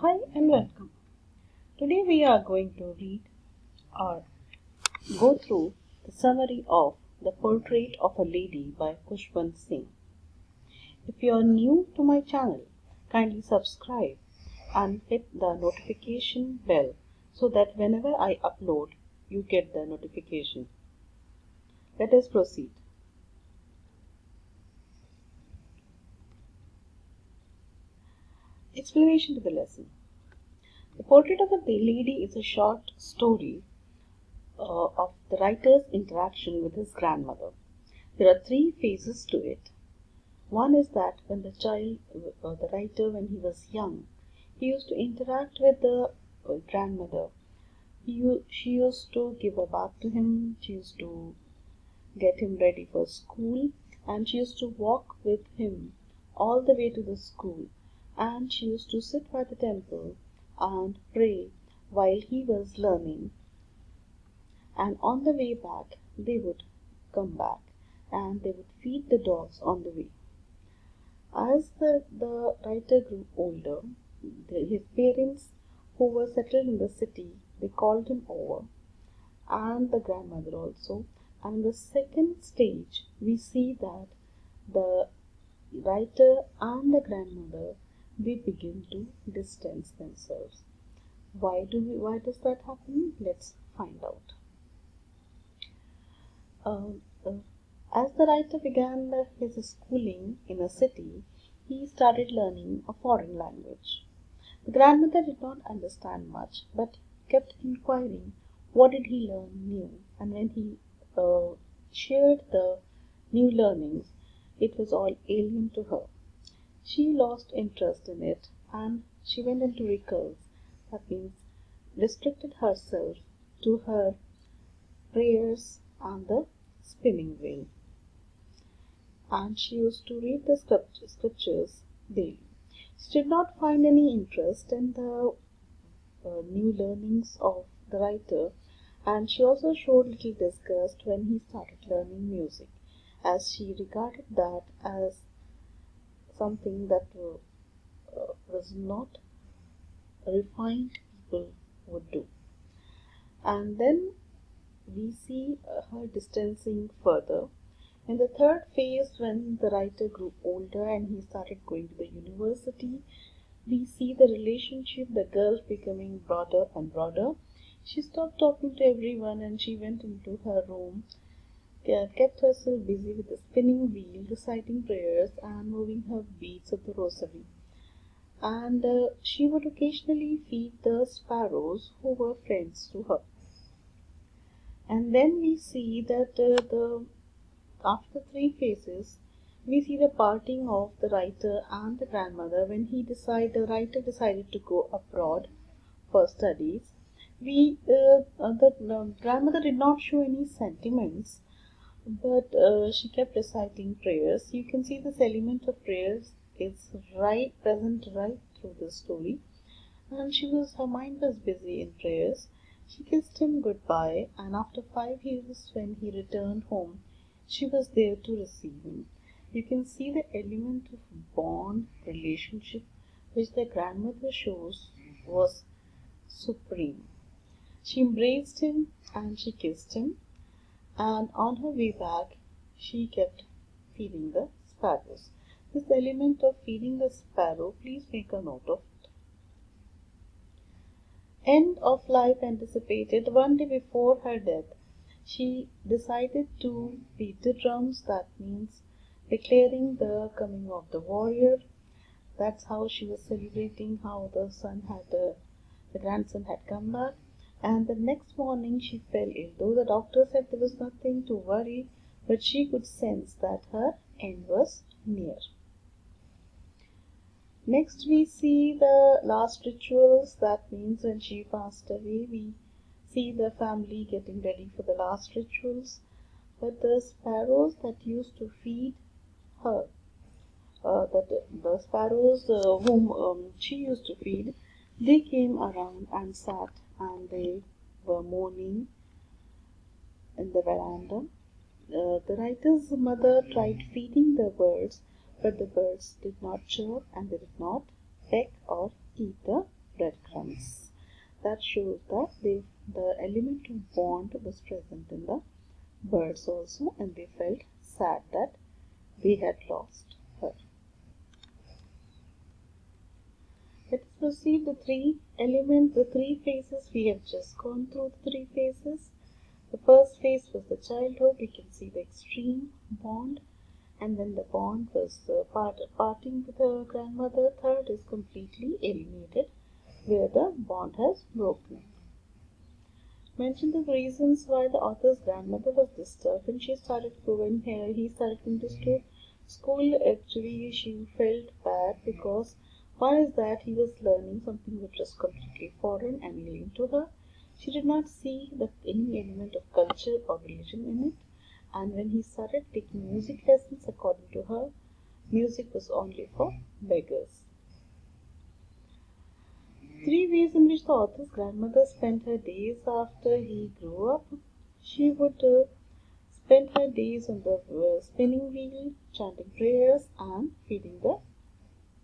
Hi and welcome. Today we are going to read or go through the summary of The Portrait of a Lady by Kushwant Singh. If you are new to my channel, kindly subscribe and hit the notification bell so that whenever I upload, you get the notification. Let us proceed. Explanation to the lesson. The Portrait of a Lady is a short story of the writer's interaction with his grandmother. There are three phases to it. One is that when the writer, when he was young, he used to interact with the grandmother. She used to give a bath to him, she used to get him ready for school, and she used to walk with him all the way to the school. And she used to sit by the temple and pray while he was learning. And on the way back, they would come back and they would feed the dogs on the way. As the writer grew older, his parents, who were settled in the city, they called him over, and the grandmother also. And in the second stage, we see that the writer and the grandmother, they begin to distance themselves. Why does that happen? Let's find out. Uh, uh, as the writer began his schooling in a city, he started learning a foreign language. The grandmother did not understand much, but kept inquiring what did he learn new, and when he shared the new learnings, it was all alien to her. She lost interest in it, and she went into recurse. That means restricted herself to her prayers and the spinning wheel. And she used to read the scriptures daily. She did not find any interest in the new learnings of the writer, and she also showed little disgust when he started learning music, as she regarded that as something that was not refined people would do. And then we see her distancing further. In the third phase, when the writer grew older and he started going to the university, we see the relationship, the girl becoming broader and broader. She stopped talking to everyone and she went into her room, kept herself busy with the spinning wheel, reciting prayers, and moving her beads of the rosary. And she would occasionally feed the sparrows who were friends to her. And then we see that after three phases, we see the parting of the writer and the grandmother when the writer decided to go abroad for studies. The grandmother did not show any sentiments, but she kept reciting prayers. You can see this element of prayers is present right through the story. And her mind was busy in prayers. She kissed him goodbye, and after 5 years, when he returned home, she was there to receive him. You can see the element of bond, relationship, which the grandmother shows was supreme. She embraced him and she kissed him, and on her way back, she kept feeding the sparrows. This element of feeding the sparrow, please make a note of it. End of life anticipated. One day before her death, she decided to beat the drums. That means declaring the coming of the warrior. That's how she was celebrating how the grandson had come back. And the next morning she fell ill. Though the doctor said there was nothing to worry, but she could sense that her end was near. Next we see the last rituals. That means when she passed away, we see the family getting ready for the last rituals. But the sparrows that used to feed her, the sparrows whom she used to feed, they came around and sat and they were mourning in the veranda. The writer's mother tried feeding the birds, but the birds did not chirp and they did not peck or eat the breadcrumbs. That shows that the element of bond was present in the birds also, and they felt sad that they had lost her. Let us proceed the three elements, the three phases. We have just gone through the three phases. The first phase was the childhood. We can see the extreme bond, and then the bond was parting with her grandmother. Third is completely alienated, where the bond has broken. Mention the reasons why the author's grandmother was disturbed when she started going here. He started going to school. Actually, she felt bad because one is that he was learning something which was completely foreign and alien to her. She did not see that any element of culture or religion in it. And when he started taking music lessons, according to her, music was only for beggars. Three ways in which the author's grandmother spent her days after he grew up. She would spend her days on the spinning wheel, chanting prayers, and feeding the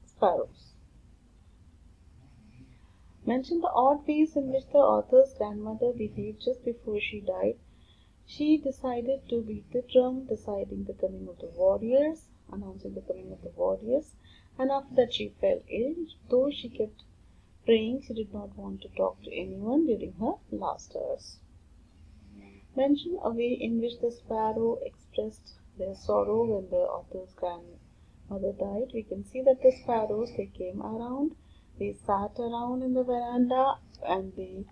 sparrows. Mention the odd ways in which the author's grandmother behaved just before she died. She decided to beat the drum, deciding the coming of the warriors, announcing the coming of the warriors, and after that she fell ill. Though she kept praying, she did not want to talk to anyone during her last hours. Mention a way in which the sparrow expressed their sorrow when the author's grandmother died. We can see that the sparrows, they came around, they sat around in the veranda, and they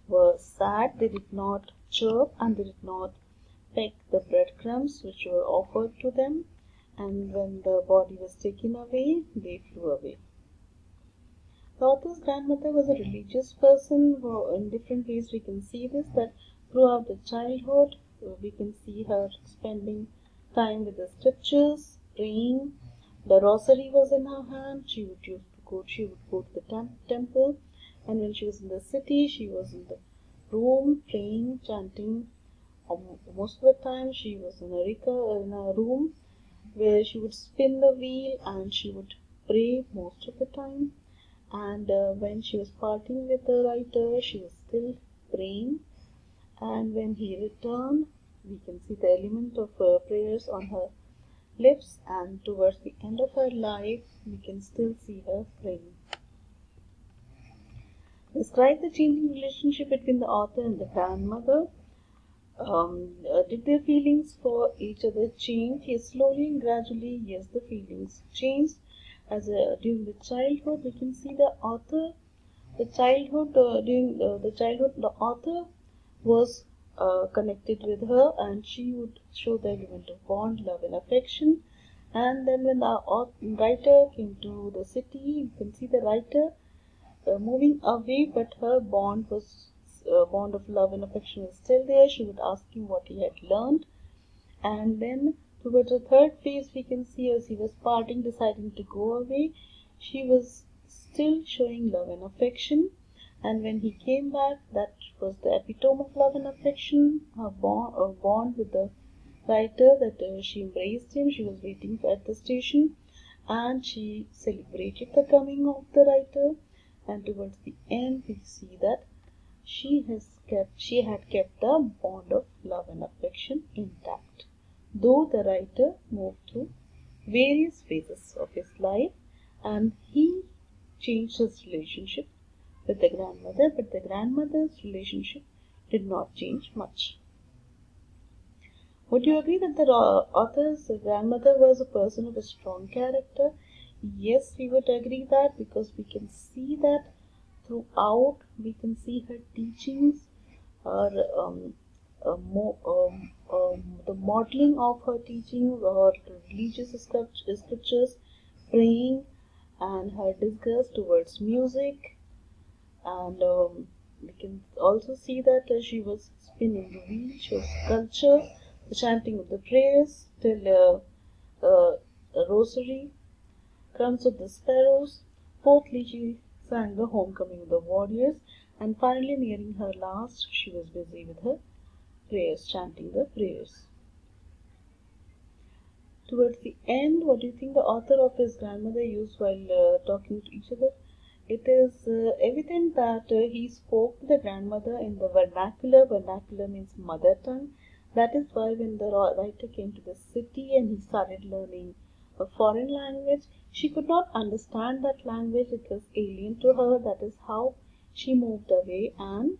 were sad. They did not chirp and they did not peck the breadcrumbs which were offered to them, and when the body was taken away, they flew away. The author's grandmother was a religious person. In different ways we can see this, that throughout the childhood we can see her spending time with the scriptures, praying. The rosary was in her hand. She would go to the temple, and when she was in the city, she was in the room praying, chanting. Most of the time she was in a room where she would spin the wheel and she would pray most of the time. And when she was parting with the writer, she was still praying. And when he returned, we can see the element of prayers on her lips. And towards the end of her life, we can still see her praying. Describe the changing relationship between the author and the grandmother. Did their feelings for each other change? Yes, slowly and gradually, yes, the feelings changed. During the childhood, we can see the author. During the childhood, the author was connected with her, and she would show the element of bond, love, and affection. And then, when the writer came to the city, you can see the writer moving away, but her bond of love and affection was still there. She would ask him what he had learned, and then towards the third phase, we can see as he was parting, deciding to go away, she was still showing love and affection. And when he came back, that was the epitome of love and affection, her bond with the writer, that she embraced him. She was waiting at the station, and she celebrated the coming of the writer. And towards the end, we see that she had kept the bond of love and affection intact. Though the writer moved through various phases of his life and he changed his relationship with the grandmother, but the grandmother's relationship did not change much. Would you agree that the author's grandmother was a person of a strong character? Yes, we would agree that, because we can see that throughout, we can see her teachings, her the modeling of her teaching, her religious scriptures, praying, and her disgust towards music. And we can also see that she was spinning the wheel, she was culture, the chanting of the prayers, till a rosary, crumbs of the sparrows. Fourthly, she sang the homecoming of the warriors, and finally, nearing her last, she was busy with her prayers, chanting the prayers. Towards the end, what do you think the author of his grandmother used while talking to each other? It is everything evident that he spoke to the grandmother in the vernacular. Vernacular means mother tongue. That is why when the writer came to the city and he started learning a foreign language, she could not understand that language. It was alien to her. That is how she moved away, and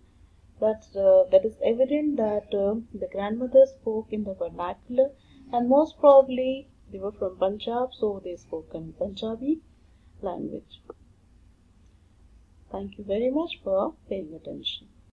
that is evident that the grandmother spoke in the vernacular, and most probably they were from Punjab, so they spoke in Punjabi language. Thank you very much for paying attention.